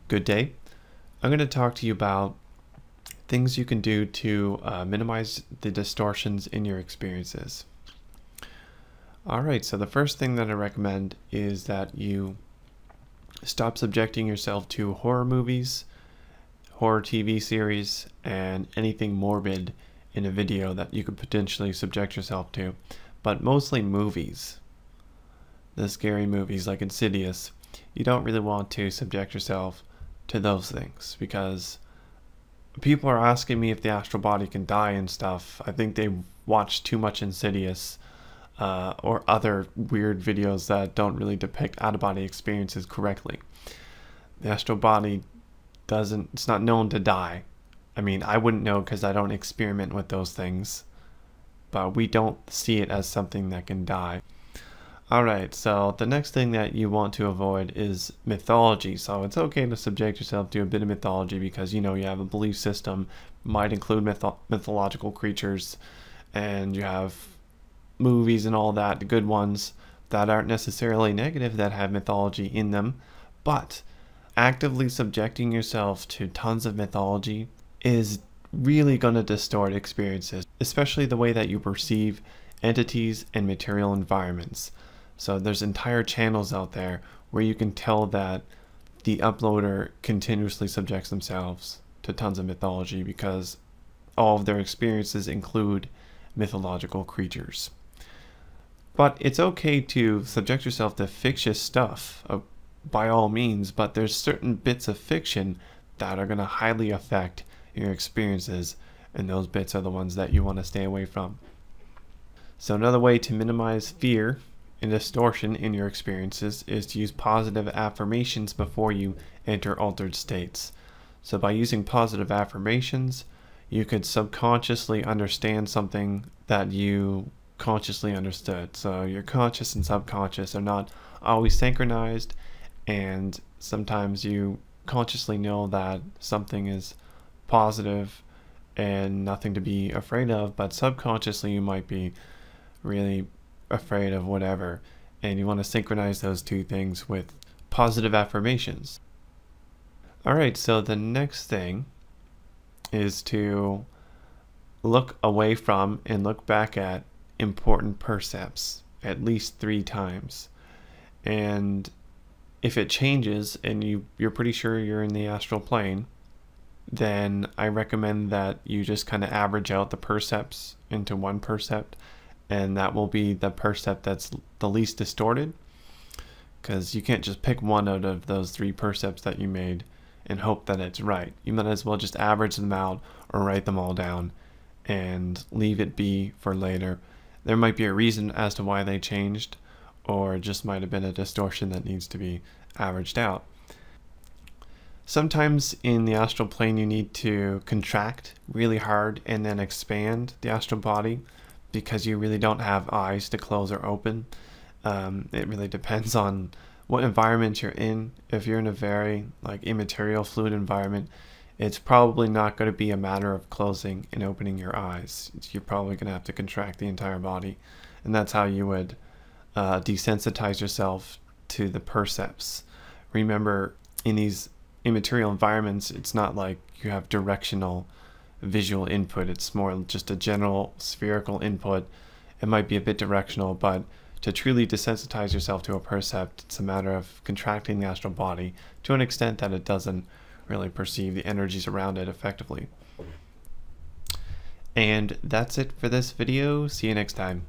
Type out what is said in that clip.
Good day. I'm going to talk to you about things you can do to minimize the distortions in your experiences. Alright, so the first thing that I recommend is that you stop subjecting yourself to horror movies, horror TV series, and anything morbid in a video that you could potentially subject yourself to, but mostly movies. The scary movies like Insidious. You don't really want to subject yourself to those things because people are asking me if the astral body can die and stuff. I think they watch too much Insidious or other weird videos that don't really depict out-of-body experiences correctly. The astral body it's not known to die. I mean, I wouldn't know because I don't experiment with those things, but we don't see it as something that can die. Alright, so the next thing that you want to avoid is mythology. So it's okay to subject yourself to a bit of mythology because you have a belief system, might include mythological creatures, and you have movies and all that, the good ones that aren't necessarily negative that have mythology in them, but actively subjecting yourself to tons of mythology is really going to distort experiences, especially the way that you perceive entities and material environments. So there's entire channels out there where you can tell that the uploader continuously subjects themselves to tons of mythology because all of their experiences include mythological creatures. But it's okay to subject yourself to fictitious stuff by all means, but there's certain bits of fiction that are going to highly affect your experiences, and those bits are the ones that you want to stay away from. So another way to minimize fear and distortion in your experiences is to use positive affirmations before you enter altered states. So by using positive affirmations, you could subconsciously understand something that you consciously understood. So your conscious and subconscious are not always synchronized, and sometimes you consciously know that something is positive and nothing to be afraid of, but subconsciously you might be really afraid of whatever, and you want to synchronize those two things with positive affirmations. Alright, so the next thing is to look away from and look back at important percepts at least 3 times. And if it changes and you're pretty sure you're in the astral plane, then I recommend that you just kind of average out the percepts into one percept, and that will be the percept that's the least distorted, because you can't just pick one out of those 3 percepts that you made and hope that it's right. You might as well just average them out or write them all down and leave it be for later. There might be a reason as to why they changed, or it just might have been a distortion that needs to be averaged out. Sometimes in the astral plane you need to contract really hard and then expand the astral body because you really don't have eyes to close or open. It really depends on what environment you're in. If you're in a very immaterial fluid environment, it's probably not going to be a matter of closing and opening your eyes. You're probably going to have to contract the entire body, and that's how you would desensitize yourself to the percepts. Remember, in these immaterial environments, it's not like you have directional visual input. It's more just a general spherical input. It might be a bit directional, but to truly desensitize yourself to a percept, it's a matter of contracting the astral body to an extent that it doesn't really perceive the energies around it effectively. And that's it for this video. See you next time.